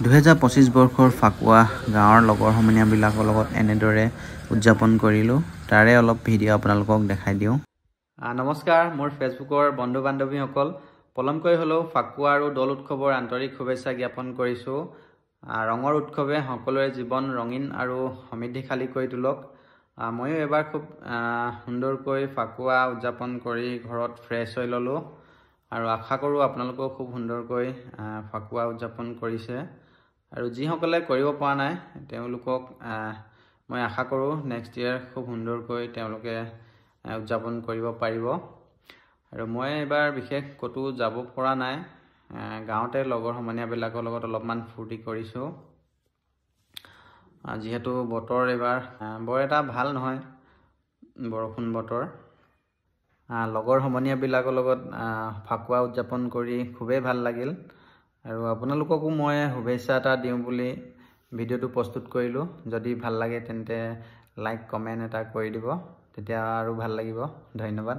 2025 বৰ্ষৰ ফাকুৱা গাঁৱৰ লগৰ সমনীয়াবিলাকৰ লগত এনেদৰে উদযাপন কৰিলোঁ। তাৰে অলপ ভিডিঅ' আপোনালোকক দেখাই দিওঁ। নমস্কাৰ, মোৰ ফেচবুকৰ বন্ধু বান্ধৱীসকল, পলমকৈ হ'লেও ফাকুৱা আৰু দৌল উৎসৱৰ আন্তৰিক শুভেচ্ছা জ্ঞাপন কৰিছোঁ। ৰঙৰ উৎসৱে সকলোৰে জীৱন ৰঙীন আৰু সমৃদ্ধিশালী কৰি তোলক। ময়ো এবাৰ খুব সুন্দৰকৈ ফাকুৱা উদযাপন কৰি ঘৰত ফ্ৰেছ হৈ ল'লোঁ আৰু আশা কৰোঁ আপোনালোকেও খুব সুন্দৰকৈ ফাকুৱা উদযাপন কৰিছে। আৰু যিসকলে কৰিব পৰা নাই তেওঁলোকক মই আশা কৰোঁ নেক্সট ইয়েৰ খুব সুন্দৰকৈ তেওঁলোকে উদযাপন কৰিব পাৰিব। আৰু মই এইবাৰ বিশেষ ক'তো যাব পৰা নাই, গাঁৱতে লগৰ সমনীয়াবিলাকৰ লগত অলপমান ফূৰ্তি কৰিছোঁ। যিহেতু বতৰ এইবাৰ বৰ এটা ভাল নহয়, বৰষুণ বতৰ। লগৰ সমনীয়াবিলাকৰ লগত ফাকুৱা উদযাপন কৰি খুবেই ভাল লাগিল। আৰু আপোনালোককো মই শুভেচ্ছা এটা দিওঁ বুলি ভিডিঅ'টো প্ৰস্তুত কৰিলোঁ। যদি ভাল লাগে তেন্তে লাইক কমেণ্ট এটা কৰি দিব, তেতিয়া আৰু ভাল লাগিব। ধন্যবাদ।